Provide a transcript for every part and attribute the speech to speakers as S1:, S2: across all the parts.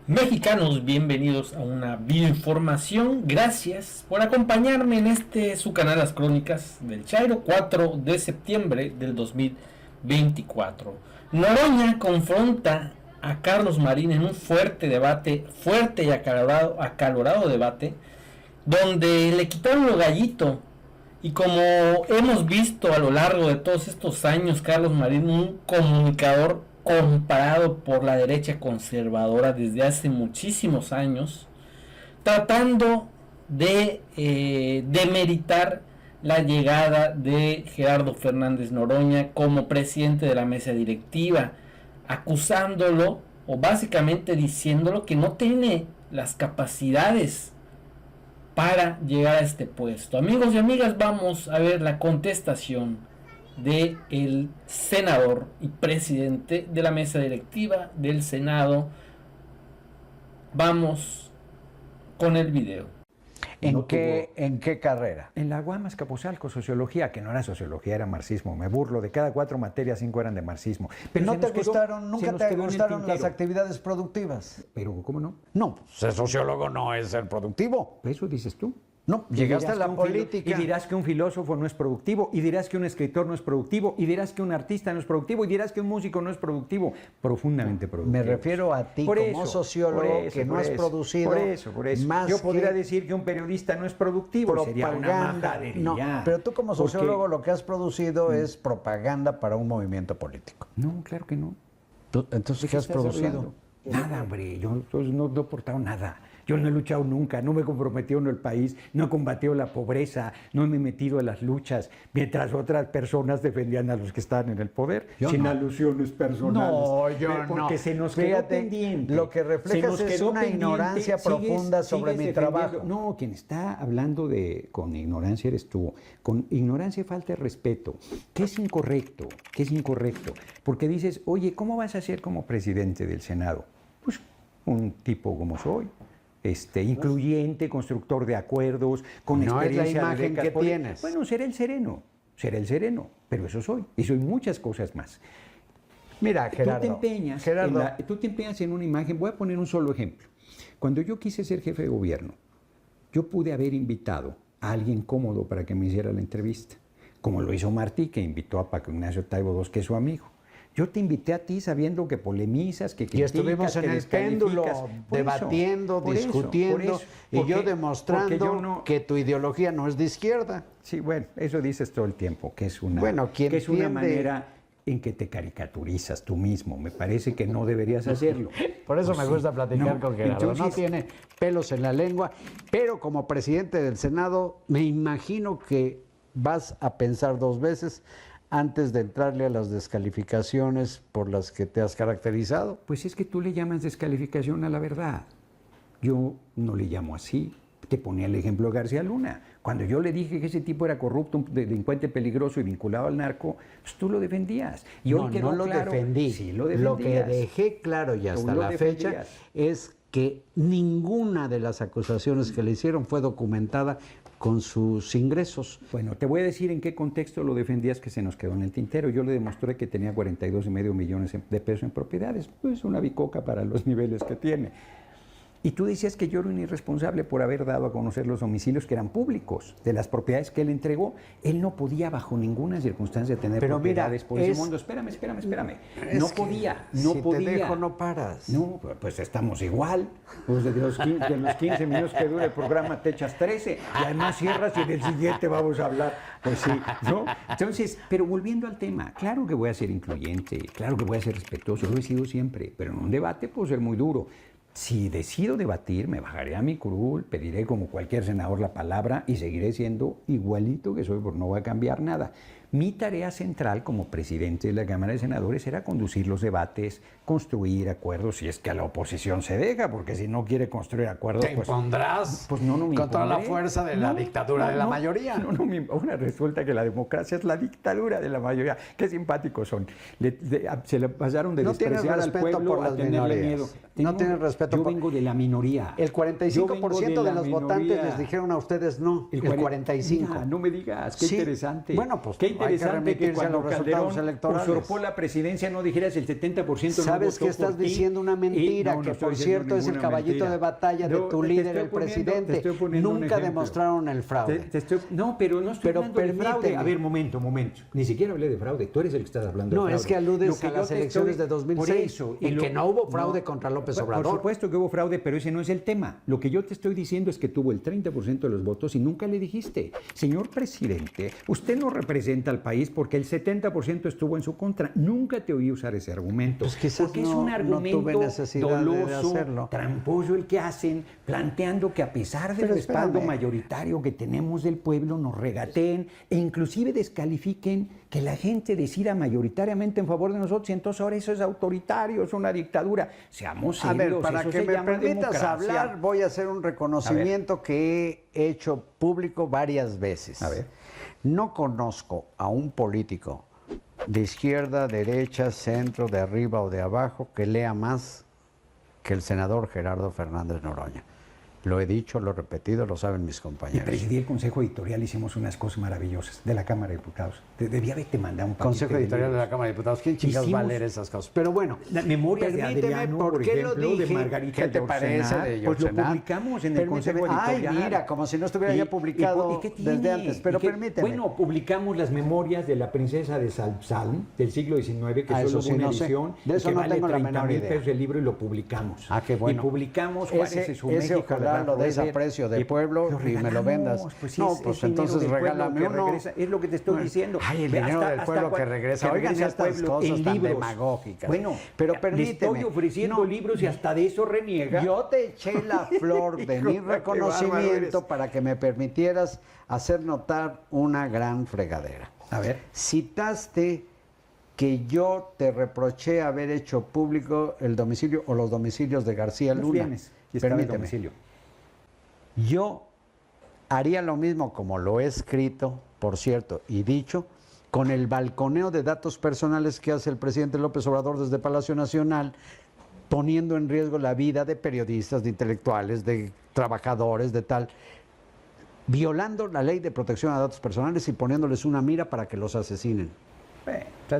S1: Mexicanos, bienvenidos a una bioinformación. Gracias por acompañarme en su canal Las Crónicas del Chairo, 4 de septiembre del 2024. Noroña confronta a Carlos Marín en un fuerte y acalorado debate, donde le quitaron lo gallito. Y como hemos visto a lo largo de todos estos años, Carlos Marín, un comunicador comparado por la derecha conservadora desde hace muchísimos años, tratando de demeritar la llegada de Gerardo Fernández Noroña como presidente de la mesa directiva, acusándolo o básicamente diciéndolo que no tiene las capacidades para llegar a este puesto. Amigos y amigas, vamos a ver la contestación de el senador y presidente de la mesa directiva del Senado. Vamos con el video.
S2: ¿En qué carrera?
S3: En la UAM Azcapotzalco, sociología, que no era sociología, era marxismo. Me burlo, de cada 4 materias 5 eran de marxismo.
S2: Pero ¿no te gustaron, nunca te gustaron las actividades productivas?
S3: Pero, ¿cómo no?
S2: No, ser sociólogo no es ser productivo.
S3: Eso dices tú.
S2: No, llegaste a la política.
S3: Y dirás que un filósofo no es productivo, y dirás que un escritor no es productivo, y dirás que un artista no es productivo, y dirás que un músico no es productivo. Profundamente productivo.
S2: Me refiero a ti como sociólogo que no has producido.
S3: Por eso. Yo podría decir que un periodista no es productivo. Sería una majadería.
S2: No, pero tú como sociólogo lo que has producido es propaganda para un movimiento político.
S3: No, claro que no.
S2: Entonces, ¿qué has producido?
S3: Nada, hombre. Yo no he aportado nada. Yo no he luchado nunca, no me he comprometido en el país, no he combatido la pobreza, no me he metido en las luchas, mientras otras personas defendían a los que estaban en el poder, sin alusiones personales.
S2: No, yo no.
S3: Porque se nos quedó pendiente.
S2: Lo que reflejas es una ignorancia profunda sobre mi trabajo.
S3: No, quien está hablando con ignorancia eres tú. Con ignorancia y falta de respeto. ¿Qué es incorrecto? ¿Qué es incorrecto? Porque dices, oye, ¿cómo vas a ser como presidente del Senado? Pues un tipo como soy. Incluyente, constructor de acuerdos, con experiencia.
S2: No es la imagen que tienes.
S3: Bueno, seré el sereno, pero eso soy, y soy muchas cosas más.
S2: Mira, Gerardo,
S3: tú te empeñas en una imagen. Voy a poner un solo ejemplo. Cuando yo quise ser jefe de gobierno, yo pude haber invitado a alguien cómodo para que me hiciera la entrevista, como lo hizo Martí, que invitó a Paco Ignacio Taibo II, que es su amigo. Yo te invité a ti sabiendo que polemizas, que criticas,
S2: y estuvimos en el péndulo, discutiendo, y yo demostrando que tu ideología no es de izquierda.
S3: Sí, bueno, eso dices todo el tiempo, que es una, manera en que te caricaturizas tú mismo. Me parece que no deberías hacerlo.
S2: Por eso me gusta platicar con Gerardo. No tiene pelos en la lengua, pero como presidente del Senado me imagino que vas a pensar 2 veces antes de entrarle a las descalificaciones por las que te has caracterizado.
S3: Pues es que tú le llamas descalificación a la verdad. Yo no le llamo así. Te ponía el ejemplo de García Luna. Cuando yo le dije que ese tipo era corrupto, un delincuente peligroso y vinculado al narco, pues tú lo defendías. Y hoy
S2: no lo defendí.
S3: Sí, lo defendías.
S2: Lo que dejé claro y hasta la fecha es que ninguna de las acusaciones que le hicieron fue documentada con sus ingresos.
S3: Bueno, te voy a decir en qué contexto lo defendías, que se nos quedó en el tintero. Yo le demostré que tenía 42,5 millones de pesos en propiedades. Pues una bicoca para los niveles que tiene. Y tú decías que yo era un irresponsable por haber dado a conocer los domicilios que eran públicos, de las propiedades que él entregó. Él no podía bajo ninguna circunstancia tener propiedades por ese mundo. Espérame. No podía.
S2: Te dejo, no paras.
S3: No, pues estamos igual. Pues de los 15 minutos que dura el programa te echas 13. Y además cierras y en el siguiente vamos a hablar. Pues sí, ¿no? Entonces, pero volviendo al tema, claro que voy a ser incluyente, claro que voy a ser respetuoso, lo he sido siempre, pero en un debate puedo ser muy duro. Si decido debatir, me bajaré a mi curul, pediré como cualquier senador la palabra y seguiré siendo igualito que soy, porque no voy a cambiar nada. Mi tarea central como presidente de la Cámara de Senadores era conducir los debates, construir acuerdos, si es que a la oposición se deja, porque si no quiere construir acuerdos...
S2: ¿Te impondrás?
S3: Pues no me
S2: con toda la fuerza de la dictadura de la mayoría.
S3: Ahora resulta que la democracia es la dictadura de la mayoría. Qué simpáticos son. Se le pasaron de despreciar al pueblo a tenerle miedo.
S2: No tienen respeto.
S3: Yo vengo de la minoría.
S2: El 45% de los votantes les dijeron a ustedes no. El 45%.
S3: Mira, no me digas, qué interesante.
S2: Bueno, pues
S3: qué interesante que
S2: remitirse a
S3: cuando
S2: los resultados
S3: Calderón
S2: electorales.
S3: usurpó la presidencia no dijeras el 70% no
S2: Sabes
S3: votó
S2: que estás
S3: por ti.
S2: diciendo una mentira,
S3: No
S2: que
S3: estoy
S2: por
S3: diciendo
S2: cierto es el
S3: ninguna
S2: caballito
S3: mentira.
S2: de batalla de
S3: Yo
S2: tu
S3: te
S2: líder,
S3: estoy
S2: el
S3: poniendo- te
S2: presidente.
S3: estoy poniendo un
S2: Nunca
S3: ejemplo.
S2: demostraron el fraude.
S3: No, pero no estoy
S2: Pero
S3: hablando de fraude.
S2: permíteme.
S3: A ver, momento. Ni siquiera hablé de fraude. Tú eres el que estás hablando
S2: No,
S3: de fraude.
S2: es que aludes
S3: Lo que
S2: a
S3: yo
S2: las
S3: te
S2: elecciones
S3: estoy-
S2: de 2006,
S3: Por eso.
S2: en que no hubo fraude contra López Obrador.
S3: Por supuesto que hubo fraude, pero ese no es el tema. Lo que yo te estoy diciendo es que tuvo el 30% de los votos y nunca le dijiste, señor presidente, usted no representa al país porque el 70% estuvo en su contra. Nunca te oí usar ese argumento.
S2: Pues quizás
S3: porque es
S2: no-
S3: un
S2: no
S3: argumento
S2: tuve necesidad de
S3: doloso,
S2: hacerlo.
S3: tramposo el que hacen, planteando que a pesar del
S2: Pero
S3: respaldo
S2: espérame.
S3: mayoritario que tenemos del pueblo, nos regateen e inclusive descalifiquen que la gente decida mayoritariamente en favor de nosotros y entonces ahora eso es autoritario, es una dictadura. Seamos
S2: A
S3: serios,
S2: ver, para
S3: eso
S2: que
S3: se
S2: me
S3: llama
S2: permitas
S3: democracia.
S2: hablar, voy a hacer un reconocimiento que he hecho público varias veces.
S3: A ver.
S2: No conozco a un político de izquierda, derecha, centro, de arriba o de abajo que lea más que el senador Gerardo Fernández Noroña. Lo he dicho, lo he repetido, lo saben mis
S3: Y
S2: compañeros.
S3: presidí el Consejo Editorial, hicimos unas cosas maravillosas de la Cámara de Diputados. Debía haberte mandado un paquete
S2: Consejo Editorial de la
S3: libros.
S2: Cámara de Diputados. ¿Quién chingados va a
S3: Hicimos-
S2: leer esas cosas? Pero bueno,
S3: Las memorias de
S2: permíteme,
S3: Adriano,
S2: ¿por
S3: por
S2: qué
S3: ejemplo,
S2: lo
S3: de
S2: dije?
S3: Margarita
S2: ¿Qué te parece
S3: Yorsenat?
S2: de
S3: Pues lo
S2: Yorsenat?
S3: publicamos en el Consejo
S2: Permíteme.
S3: Editorial.
S2: Ay, mira, como si no estuviera ya publicado
S3: ¿y qué
S2: desde
S3: tiene?
S2: antes. Pero
S3: ¿Y qué?
S2: permíteme.
S3: Bueno, publicamos las memorias de la princesa de Salm del siglo XIX, que
S2: Ah,
S3: solo
S2: eso
S3: hubo
S2: sí,
S3: una
S2: no sé.
S3: edición,
S2: De eso
S3: que
S2: no
S3: vale
S2: tengo la
S3: 30
S2: menor
S3: mil
S2: idea.
S3: pesos el libro y lo publicamos.
S2: Ah, qué bueno.
S3: Y publicamos Juárez
S2: Ese,
S3: y su
S2: ese
S3: México,
S2: ojalá
S3: de
S2: lo
S3: Ralph
S2: des a
S3: Lauder.
S2: precio de pueblo y me lo vendas.
S3: Pues
S2: no,
S3: es
S2: pues
S3: dinero
S2: entonces
S3: del pueblo
S2: regálame
S3: que
S2: uno.
S3: regresa, es lo que te estoy diciendo.
S2: Ay, el
S3: Ve,
S2: dinero
S3: hasta-
S2: del
S3: hasta
S2: pueblo
S3: cua-
S2: que regresa. Oigan
S3: regresa al
S2: estas
S3: pueblo
S2: cosas
S3: en
S2: tan
S3: libros.
S2: demagógicas.
S3: Bueno,
S2: pero
S3: le
S2: permíteme.
S3: estoy ofreciendo
S2: No,
S3: libros y hasta de eso reniega.
S2: Yo te eché la flor de mi
S3: Hijo, qué bárbaro
S2: reconocimiento
S3: eres.
S2: para que me permitieras hacer notar una gran fregadera.
S3: A ver.
S2: Citaste que yo te reproché haber hecho público el domicilio o los domicilios de García
S3: Los
S2: Luna.
S3: bienes y estaba en
S2: Permíteme.
S3: domicilio.
S2: Yo haría lo mismo como lo he escrito, por cierto, y dicho, con el balconeo de datos personales que hace el presidente López Obrador desde Palacio Nacional, poniendo en riesgo la vida de periodistas, de intelectuales, de trabajadores, de tal, violando la ley de protección a datos personales y poniéndoles una mira para que los asesinen.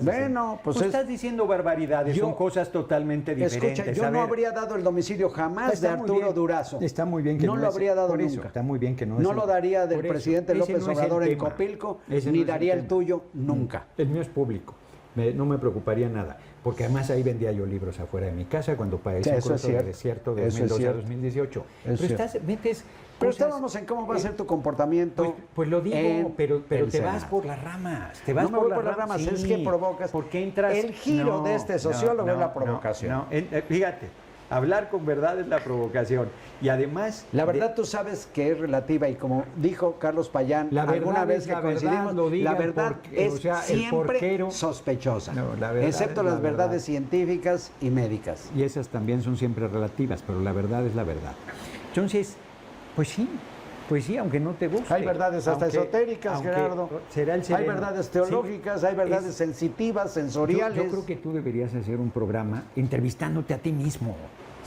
S2: Bueno, pues
S3: estás diciendo barbaridades,
S2: Yo-
S3: son cosas totalmente diferentes.
S2: Escucha, yo
S3: A
S2: no
S3: ver,
S2: habría dado el domicilio jamás de
S3: está muy
S2: Arturo
S3: bien,
S2: Durazo.
S3: Está muy bien que
S2: no lo
S3: es-
S2: habría dado
S3: por eso,
S2: nunca.
S3: está muy bien que no
S2: No
S3: es
S2: lo
S3: el-
S2: daría del
S3: por eso,
S2: presidente
S3: ese
S2: López
S3: no es el
S2: Obrador en
S3: tema.
S2: Copilco,
S3: Ese
S2: ni
S3: no es el
S2: daría el
S3: tema.
S2: tuyo nunca.
S3: El mío es público. No me preocuparía nada, porque además ahí vendía yo libros afuera de mi casa cuando padecí
S2: Sí,
S3: un
S2: eso es
S3: corto de
S2: cierto.
S3: desierto de
S2: Eso es
S3: 2012 a
S2: cierto.
S3: 2018.
S2: Es
S3: Pero
S2: cierto.
S3: metes
S2: Pero
S3: cosas-
S2: estábamos en cómo va a ser tu comportamiento.
S3: Pues lo digo,
S2: en
S3: pero
S2: el
S3: te vas
S2: Senado.
S3: por las ramas. Te vas
S2: No me voy por las ramas, es
S3: sí,
S2: que provocas.
S3: Porque entras.
S2: El giro de este sociólogo es la provocación.
S3: Fíjate, hablar con verdad es la provocación. Y además.
S2: La verdad tú sabes que es relativa y como dijo Carlos Payán
S3: La
S2: alguna
S3: verdad
S2: vez
S3: es
S2: que
S3: la verdad,
S2: coincidimos,
S3: lo diga
S2: la verdad
S3: porque,
S2: es
S3: o sea, el
S2: siempre
S3: porquero-
S2: sospechosa,
S3: No, la verdad
S2: excepto
S3: es la
S2: las verdades
S3: verdad.
S2: científicas y médicas.
S3: Y esas también son siempre relativas, pero la verdad es la verdad. Entonces, pues sí, aunque no te guste.
S2: Hay verdades hasta
S3: Aunque-
S2: esotéricas,
S3: aunque
S2: Gerardo.
S3: Será el
S2: Hay
S3: sereno.
S2: verdades teológicas, hay verdades
S3: es-
S2: sensitivas,
S3: Yo
S2: sensoriales.
S3: creo que tú deberías hacer un programa entrevistándote a ti mismo.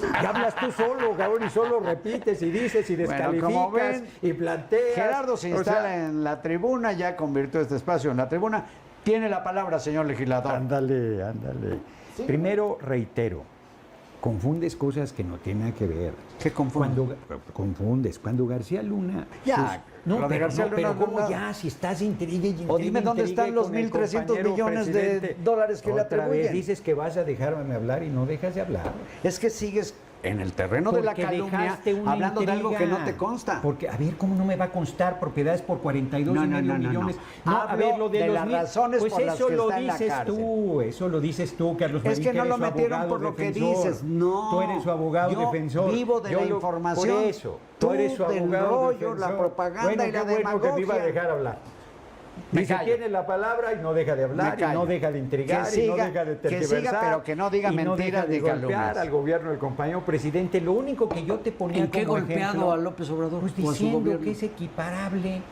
S3: Y hablas tú solo, cabrón, y solo repites y dices y
S2: Bueno,
S3: descalificas
S2: como ven,
S3: y planteas.
S2: Gerardo se
S3: O
S2: instala
S3: sea,
S2: en la tribuna, ya convirtió este espacio en la tribuna. Tiene la palabra, señor legislador.
S3: Ándale.
S2: Sí.
S3: Primero, reitero, confundes cosas que no tienen nada que ver.
S2: ¿Qué confundo?
S3: Cuando García Luna...
S2: Ya,
S3: no,
S2: lo de
S3: pero,
S2: García
S3: no, pero
S2: Luna,
S3: ¿cómo
S2: no.
S3: ya? Si estás intrigue y
S2: O dime dónde
S3: intrigue
S2: están los
S3: con el
S2: 1.300
S3: compañero
S2: millones de
S3: presidente.
S2: dólares que le
S3: Otra vez
S2: atribuyen.
S3: dices que vas a dejarme hablar y no dejas de hablar.
S2: Es que sigues en el terreno de la
S3: Porque
S2: calumnia
S3: dejaste una
S2: hablando de algo que
S3: intriga.
S2: no te consta.
S3: Porque, a ver, ¿cómo no me va a constar propiedades por 42 y medio millones?
S2: No.
S3: a ver, lo de,
S2: de
S3: los
S2: las
S3: mil-
S2: razones
S3: pues
S2: por las
S3: eso
S2: que
S3: lo
S2: está en la
S3: dices
S2: cárcel.
S3: tú, eso lo dices tú, Carlos
S2: Es
S3: Marín,
S2: que no
S3: eres
S2: lo
S3: su
S2: metieron
S3: abogado
S2: por lo que
S3: defensor.
S2: dices, no.
S3: Tú eres su abogado
S2: Yo
S3: defensor.
S2: vivo de
S3: Yo
S2: la
S3: lo-
S2: información.
S3: Por eso,
S2: Tú
S3: tú eres su
S2: del
S3: abogado
S2: rollo, la
S3: defensor.
S2: propaganda
S3: Bueno,
S2: y la
S3: qué bueno que te iba a
S2: demagogia.
S3: dejar hablar.
S2: Me
S3: Dice,
S2: callo.
S3: tiene la palabra y no deja de hablar,
S2: Me
S3: y
S2: callo.
S3: no deja de intrigar,
S2: Que
S3: y no
S2: siga-
S3: deja de
S2: que siga,
S3: tergiversar.
S2: pero que no diga
S3: y no
S2: mentiras
S3: deja de
S2: ni
S3: golpear
S2: calumnias.
S3: al gobierno del compañero presidente. Lo único que yo te ponía
S2: ¿En qué
S3: como
S2: golpeado
S3: ejemplo,
S2: a López Obrador
S3: pues
S2: o a su
S3: diciendo
S2: gobierno?
S3: que es equiparable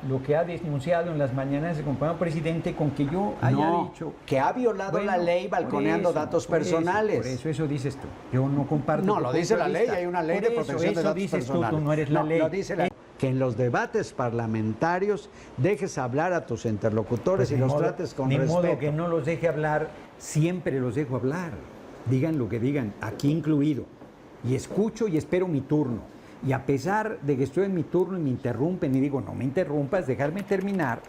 S3: lo que ha denunciado en las mañanas el compañero presidente con que yo haya
S2: No,
S3: dicho
S2: que ha violado la ley
S3: por
S2: balconeando
S3: eso,
S2: datos
S3: por eso,
S2: personales.
S3: Por eso dices tú. Yo no comparto.
S2: No,
S3: tu
S2: lo
S3: punto
S2: dice
S3: de
S2: la ley,
S3: vista.
S2: hay una ley
S3: Por
S2: de
S3: eso,
S2: protección de
S3: eso
S2: datos
S3: dices
S2: personales.
S3: tú no eres la
S2: No,
S3: ley.
S2: lo dice la que en los debates parlamentarios dejes hablar a tus interlocutores
S3: Pues
S2: y los
S3: modo,
S2: trates con
S3: ni
S2: respeto.
S3: modo que no los deje hablar, siempre los dejo hablar. Digan lo que digan, aquí incluido. Y escucho y espero mi turno. Y a pesar de que estoy en mi turno y me interrumpen y digo, no me interrumpas, dejarme terminar,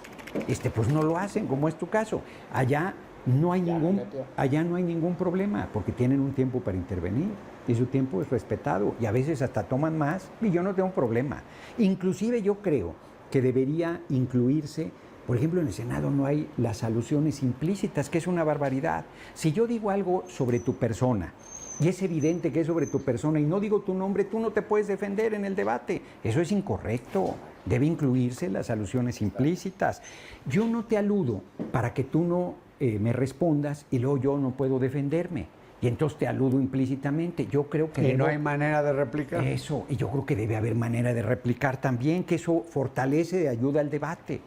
S3: pues no lo hacen, como es tu caso. Allá no hay ningún problema, porque tienen un tiempo para intervenir y su tiempo es respetado y a veces hasta toman más y yo no tengo problema. Inclusive yo creo que debería incluirse, por ejemplo, en el Senado no hay las alusiones implícitas, que es una barbaridad. Si yo digo algo sobre tu persona y es evidente que es sobre tu persona y no digo tu nombre, tú no te puedes defender en el debate. Eso es incorrecto. Debe incluirse las alusiones implícitas. Yo no te aludo para que tú no me respondas y luego yo no puedo defenderme. Y entonces te aludo implícitamente. Yo creo que...
S2: Y no hay manera de replicar.
S3: Eso, y yo creo que debe haber manera de replicar también, que eso fortalece y ayuda al debate.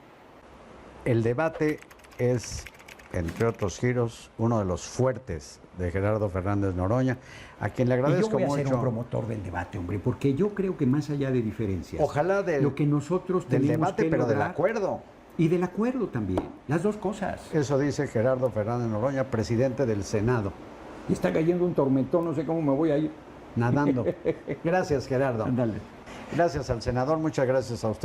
S2: El debate es, entre otros giros, uno de los fuertes de Gerardo Fernández Noroña, a quien le
S3: Y yo
S2: agradezco
S3: voy a ser
S2: mucho.
S3: un promotor del debate, hombre, porque yo creo que más allá de diferencias,
S2: Ojalá
S3: lo que nosotros
S2: del
S3: tenemos
S2: debate,
S3: que
S2: pero del
S3: lograr-
S2: acuerdo.
S3: Y del acuerdo también, las dos cosas.
S2: Eso dice Gerardo Fernández Noroña, presidente del Senado,
S3: Y está cayendo un tormentón, no sé cómo me voy a ir.
S2: nadando. Gracias, Gerardo.
S3: Ándale.
S2: Gracias al senador, muchas gracias a usted.